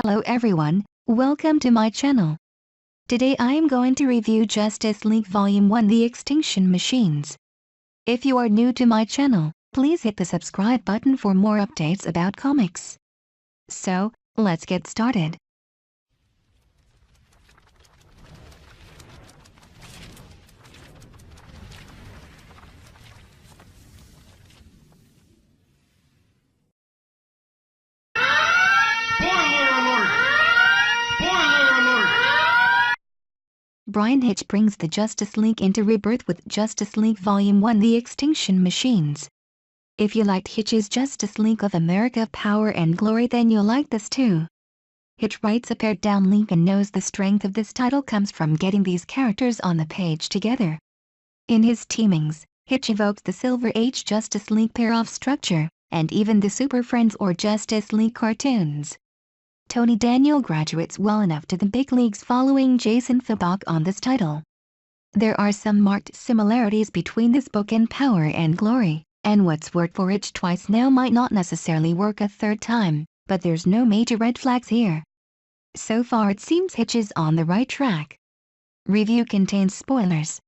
Hello everyone, welcome to my channel. Today I am going to review Justice League Volume 1 The Extinction Machines. If you are new to my channel, please hit the subscribe button for more updates about comics. So, let's get started. Bryan Hitch brings the Justice League into rebirth with Justice League Volume 1 The Extinction Machines. If you liked Hitch's Justice League of America Power and Glory, then you'll like this too. Hitch writes a pared-down league and knows the strength of this title comes from getting these characters on the page together. In his teamings, Hitch evokes the Silver Age Justice League pair-off structure, and even the Super Friends or Justice League cartoons. Tony Daniel graduates well enough to the big leagues following Jason Fabok on this title. There are some marked similarities between this book and Power and Glory, and what's worked for Hitch twice now might not necessarily work a third time, but there's no major red flags here. So far it seems Hitch is on the right track. Review contains spoilers.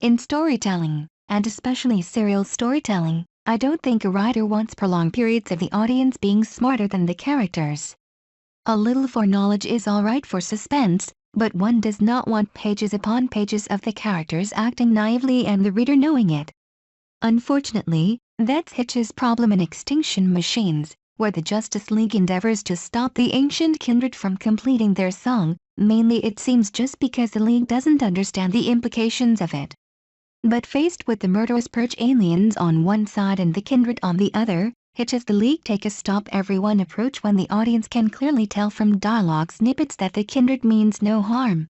In storytelling, and especially serial storytelling, I don't think a writer wants prolonged periods of the audience being smarter than the characters. A little foreknowledge is alright for suspense, but one does not want pages upon pages of the characters acting naively and the reader knowing it. Unfortunately, that's Hitch's problem in Extinction Machines, where the Justice League endeavors to stop the ancient kindred from completing their song, mainly it seems just because the League doesn't understand the implications of it. But faced with the murderous Purge aliens on one side and the kindred on the other, Hitch has the League take a stop-everyone approach when the audience can clearly tell from dialogue snippets that the kindred means no harm.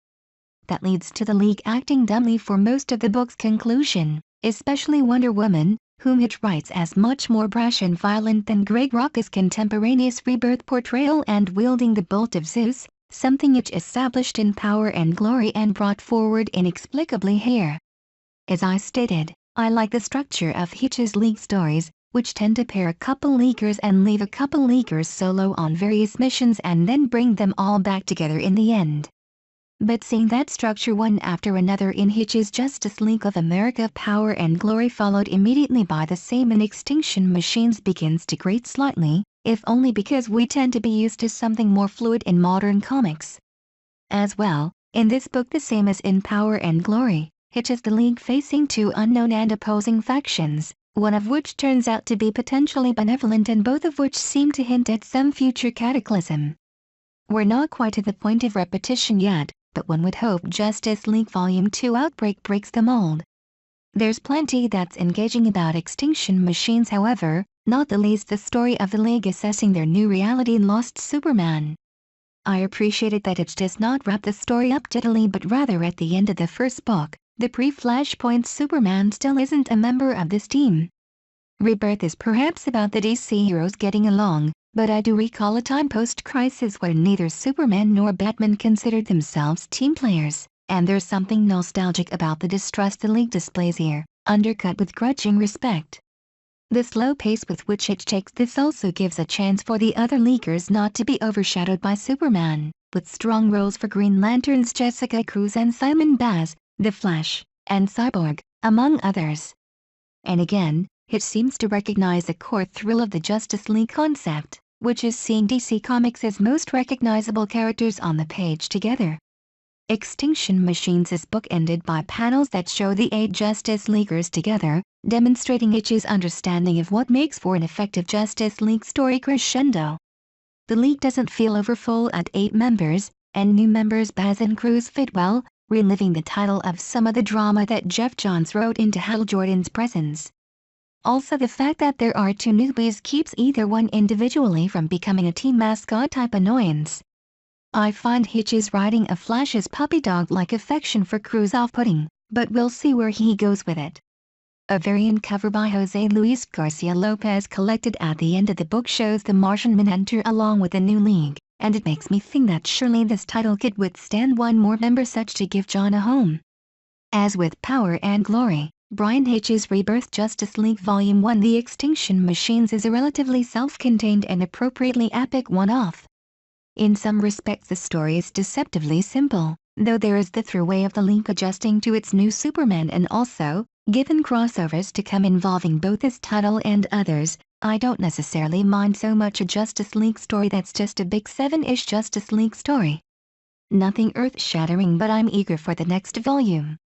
That leads to the League acting dumbly for most of the book's conclusion, especially Wonder Woman, whom Hitch writes as much more brash and violent than Greg Rucka's contemporaneous rebirth portrayal and wielding the bolt of Zeus, something Hitch established in Power and Glory and brought forward inexplicably here. As I stated, I like the structure of Hitch's League stories, which tend to pair a couple Leaguers and leave a couple Leaguers solo on various missions and then bring them all back together in the end. But seeing that structure one after another in Hitch's Justice League of America Power and Glory followed immediately by the same in Extinction Machines begins to grate slightly, if only because we tend to be used to something more fluid in modern comics. As well, in this book the same as in Power and Glory, Hitch has the League facing two unknown and opposing factions, one of which turns out to be potentially benevolent and both of which seem to hint at some future cataclysm. We're not quite to the point of repetition yet, but one would hope Justice League Volume 2 Outbreak breaks the mold. There's plenty that's engaging about Extinction Machines, however, not the least the story of the League assessing their new reality in Lost Superman. I appreciated that it does not wrap the story up diddily but rather at the end of the first book, the pre-Flashpoint Superman still isn't a member of this team. Rebirth is perhaps about the DC heroes getting along, but I do recall a time post-crisis where neither Superman nor Batman considered themselves team players, and there's something nostalgic about the distrust the League displays here, undercut with grudging respect. The slow pace with which it takes this also gives a chance for the other Leaguers not to be overshadowed by Superman, with strong roles for Green Lantern's Jessica Cruz and Simon Baz, The Flash, and Cyborg, among others. And again, it seems to recognize the core thrill of the Justice League concept, which is seeing DC Comics' most recognizable characters on the page together. Extinction Machines is bookended by panels that show the 8 Justice Leaguers together, demonstrating Hitch's understanding of what makes for an effective Justice League story crescendo. The League doesn't feel overfull at 8 members, and new members Baz and Cruz fit well, reliving the title of some of the drama that Jeff Johns wrote into Hal Jordan's presence. Also the fact that there are 2 newbies keeps either one individually from becoming a team mascot type annoyance. I find Hitch's writing of Flash's puppy dog-like affection for Cruz off-putting, but we'll see where he goes with it. A variant cover by Jose Luis Garcia Lopez collected at the end of the book shows the Martian Manhunter along with the new League, and it makes me think that surely this title could withstand one more member such to give John a home. As with Power and Glory, Bryan Hitch's Rebirth Justice League Volume 1 The Extinction Machines is a relatively self-contained and appropriately epic one-off. In some respects the story is deceptively simple, though there is the throwaway of the League adjusting to its new Superman, and also, given crossovers to come involving both this title and others, I don't necessarily mind so much a Justice League story that's just a big 7-ish Justice League story. Nothing earth-shattering, but I'm eager for the next volume.